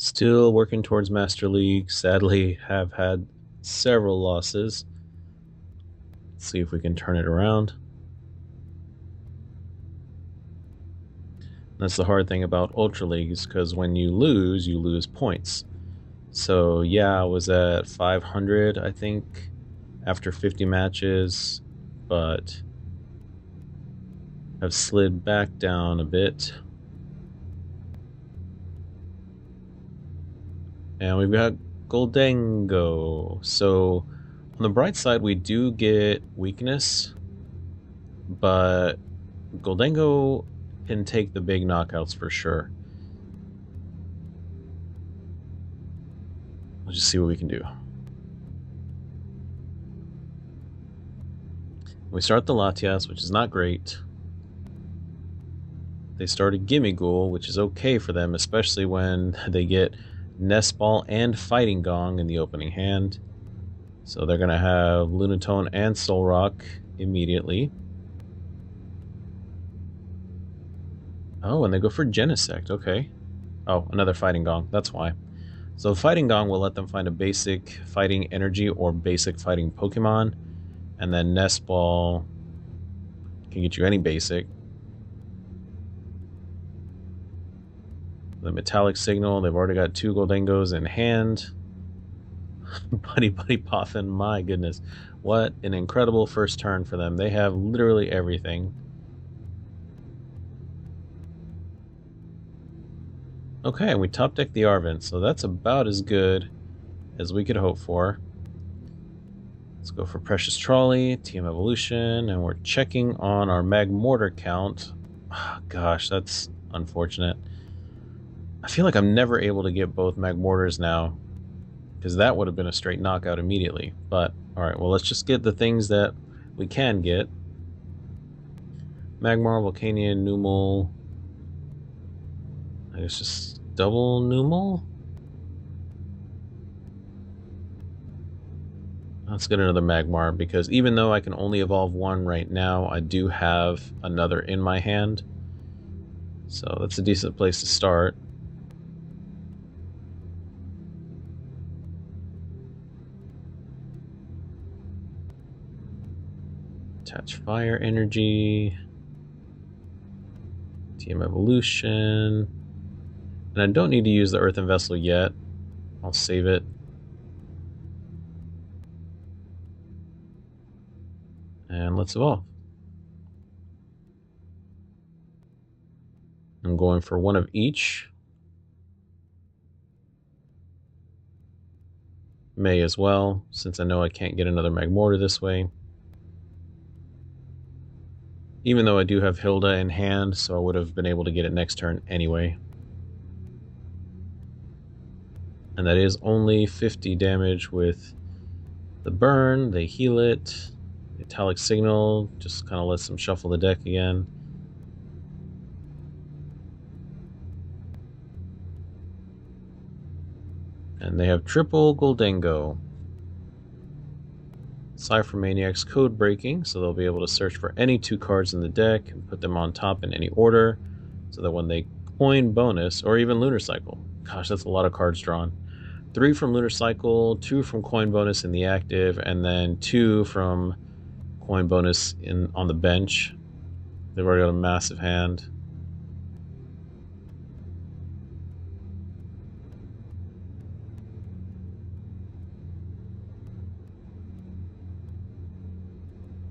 Still working towards Master League. Sadly, have had several losses. Let's see if we can turn it around. That's the hard thing about Ultra Leagues, because when you lose points. So yeah, I was at 500, I think, after 50 matches, but have slid back down a bit. And we've got Gholdengo. So on the bright side, we do get weakness, but Gholdengo can take the big knockouts for sure. Let's just see what we can do. We start the Latias, which is not great. They started Gimme Ghoul, which is okay for them, especially when they get Nest Ball and Fighting Gong in the opening hand. So they're going to have Lunatone and Soul Rock immediately. Oh, and they go for Genesect, okay. Oh, another Fighting Gong, that's why. So Fighting Gong will let them find a basic fighting energy or basic fighting Pokemon. And then Nest Ball can get you any basic. The Metallic Signal, they've already got 2 Gholdengos in hand. Buddy Poffin, my goodness. What an incredible first turn for them. They have literally everything. Okay, we top deck the Arvent, so that's about as good as we could hope for. Let's go for Precious Trolley, TM Evolution, and we're checking on our Magmortar count. Oh, gosh, that's unfortunate. I feel like I'm never able to get both Magmortars now, because that would have been a straight knockout immediately. But, alright, well, let's just get the things that we can get. Magmar, Volcanion, Numel. I guess just double Numel? Let's get another Magmar, because even though I can only evolve one right now, I do have another in my hand. So that's a decent place to start. Attach Fire Energy. TM Evolution. And I don't need to use the Earthen Vessel yet. I'll save it. And let's evolve. I'm going for one of each. May as well, since I know I can't get another Magmortar this way. Even though I do have Hilda in hand, so I would have been able to get it next turn anyway. And that is only 50 damage with the burn. They heal it. Metallic Signal just kind of lets them shuffle the deck again. And they have triple Gholdengo. Cypher Maniac's code breaking, so they'll be able to search for any 2 cards in the deck and put them on top in any order, so that when they coin bonus, or even Lunar Cycle, gosh, that's a lot of cards drawn. 3 from Lunar Cycle, 2 from coin bonus in the active, and then 2 from coin bonus on the bench. They've already got a massive hand.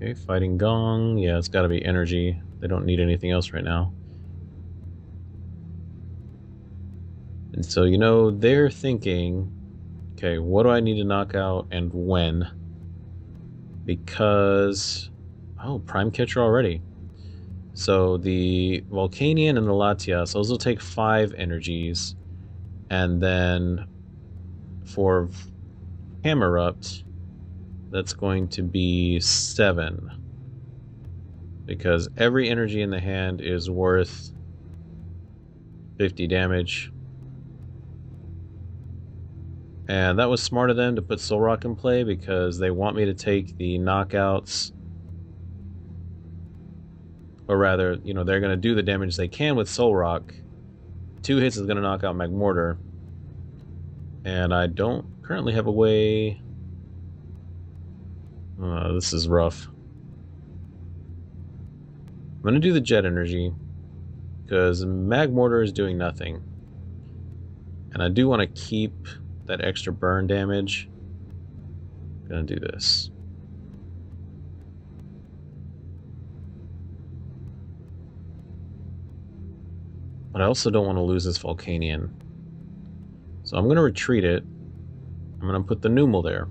Okay, Fighting Gong. Yeah, it's got to be energy. They don't need anything else right now. And so, you know, they're thinking, okay, what do I need to knock out and when? Because, oh, Prime Catcher already. So the Volcanion and the Latias, those will take 5 energies. And then for Camerupt, that's going to be 7. Because every energy in the hand is worth 50 damage. And that was smart of them to put Soul Rock in play, because they want me to take the knockouts. Or rather, you know, they're going to do the damage they can with Soul Rock. 2 hits is going to knock out Magmortar. And I don't currently have a way... this is rough. I'm going to do the jet energy, because mag mortar is doing nothing. And I do want to keep that extra burn damage. I'm going to do this. But I also don't want to lose this Volcanion. So I'm going to retreat it. I'm going to put the Numel there,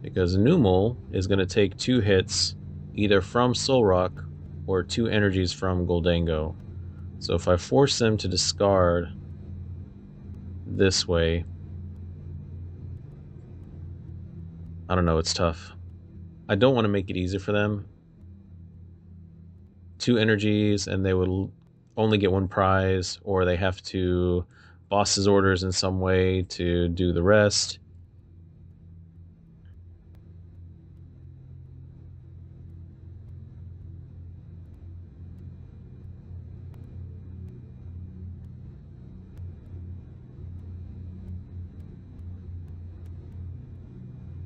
because Numel is going to take 2 hits either from Solrock or 2 energies from Gholdengo. So if I force them to discard this way, I don't know, it's tough. I don't want to make it easy for them. 2 energies and they would only get 1 prize, or they have to boss's orders in some way to do the rest.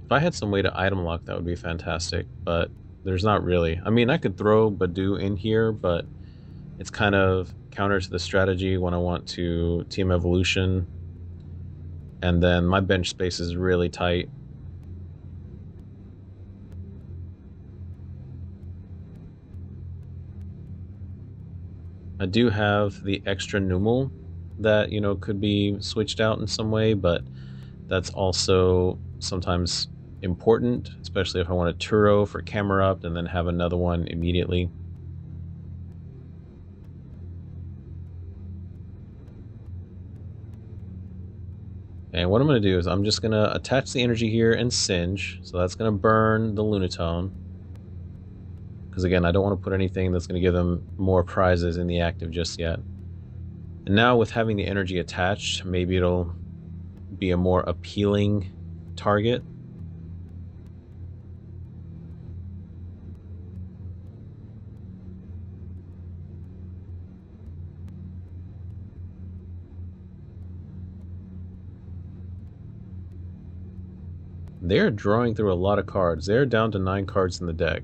If I had some way to item lock, that would be fantastic, but there's not really. I mean, I could throw Badu in here, but it's kind of counter to the strategy when I want to team evolution, and then my bench space is really tight. I do have the extra Numel that, you know, could be switched out in some way, but that's also sometimes important, especially if I want a Turo for Camerupt and then have another one immediately. And what I'm going to do is I'm just going to attach the energy here and Singe, so that's going to burn the Lunatone. Because again, I don't want to put anything that's going to give them more prizes in the active just yet. And now with having the energy attached, maybe it'll be a more appealing target. They're drawing through a lot of cards. They're down to 9 cards in the deck.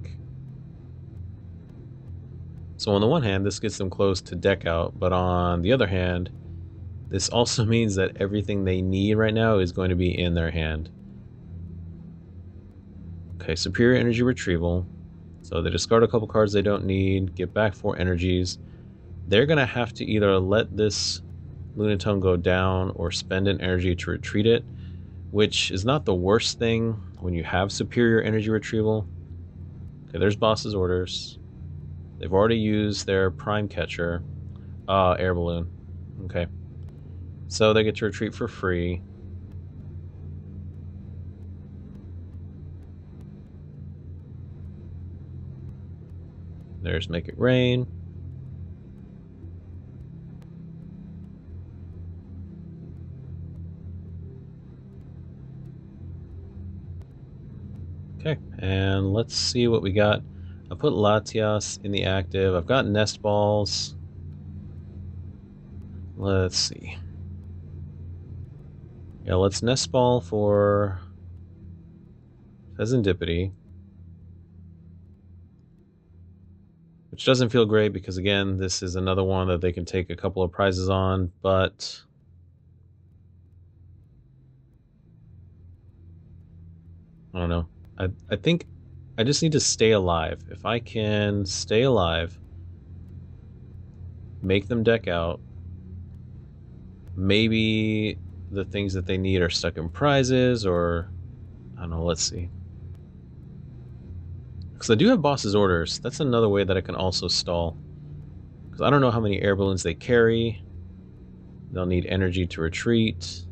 So on the one hand, this gets them close to deck out, but on the other hand, this also means that everything they need right now is going to be in their hand. Okay, Superior Energy Retrieval. So they discard a couple cards they don't need, get back 4 energies. They're going to have to either let this Lunatone go down or spend an energy to retreat it, which is not the worst thing when you have Superior Energy Retrieval. Okay, there's boss's orders. They've already used their Prime Catcher. Air Balloon. Okay. So they get to retreat for free. There's Make It Rain. Okay, and let's see what we got. I put Latias in the active. I've got Nest Balls. Let's see. Yeah, let's Nest Ball for Pheasantipity. Which doesn't feel great because, again, this is another one that they can take a couple of prizes on, but... I don't know. I think I just need to stay alive. If I can stay alive, make them deck out, maybe the things that they need are stuck in prizes, or I don't know, let's see. Because I do have boss's orders. That's another way that I can also stall. Because I don't know how many air balloons they carry. They'll need energy to retreat.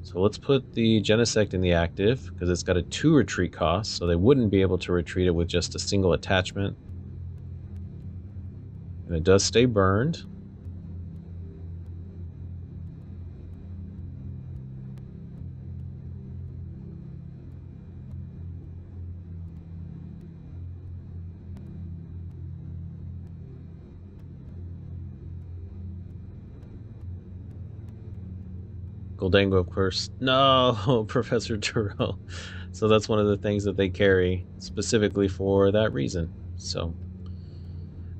So let's put the Genesect in the active, because it's got a 2 retreat cost, so they wouldn't be able to retreat it with just a single attachment. And it does stay burned. Gholdengo, of course. No, Professor Turo. So that's one of the things that they carry specifically for that reason. So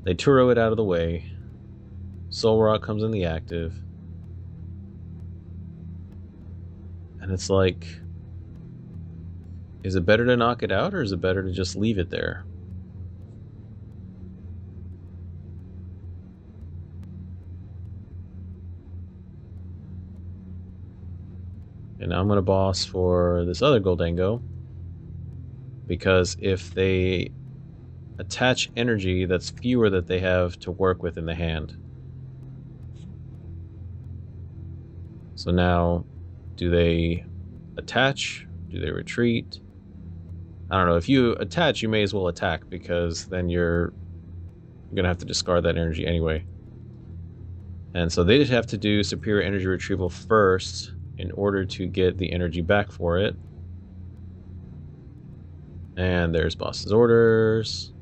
they Turo it out of the way. Soul Rock comes in the active. And it's like, is it better to knock it out or is it better to just leave it there? And now I'm going to boss for this other Gholdengo, because if they attach energy, that's fewer that they have to work with in the hand. So now, do they attach? Do they retreat? I don't know. If you attach, you may as well attack, because then you're going to have to discard that energy anyway. And so they just have to do superior energy retrieval first in order to get the energy back for it. And there's boss's orders.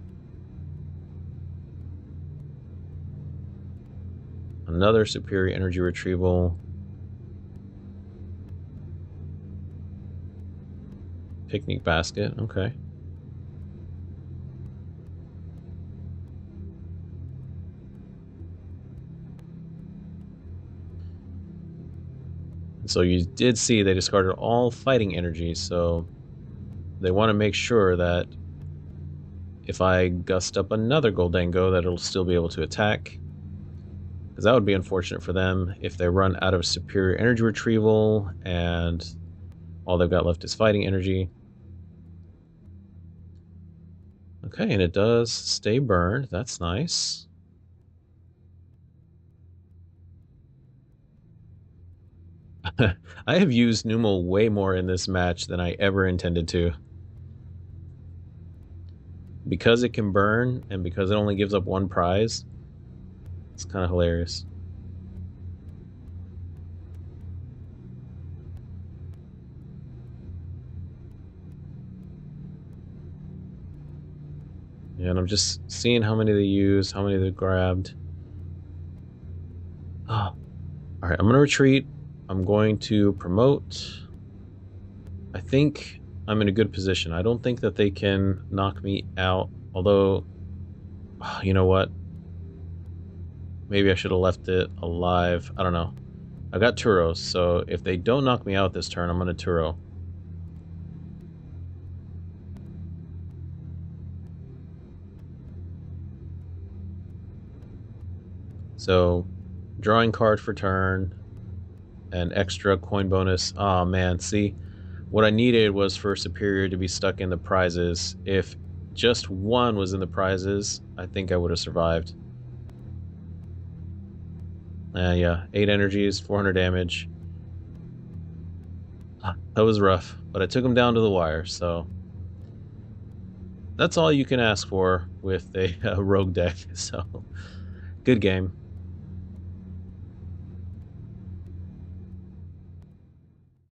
Another superior energy retrieval. Picnic basket, okay. And so you did see they discarded all fighting energy, so they want to make sure that if I gust up another Gholdengo, that it'll still be able to attack. Because that would be unfortunate for them if they run out of superior energy retrieval and all they've got left is fighting energy. Okay, and it does stay burned. That's nice. I have used Numal way more in this match than I ever intended to. Because it can burn, and because it only gives up one prize, it's kind of hilarious. Yeah, and I'm just seeing how many they use, how many they grabbed. Oh. Alright, I'm going to retreat. I'm going to promote. I think I'm in a good position. I don't think that they can knock me out. Although, you know what? Maybe I should have left it alive. I don't know. I got Turos, so if they don't knock me out this turn, I'm going to Turo. So, drawing card for turn, an extra coin bonus. Oh man, see, what I needed was for Superior to be stuck in the prizes. If just one was in the prizes, I think I would have survived. Yeah, 8 energies, 400 damage. That was rough, but I took him down to the wire, so that's all you can ask for with a rogue deck, so good game.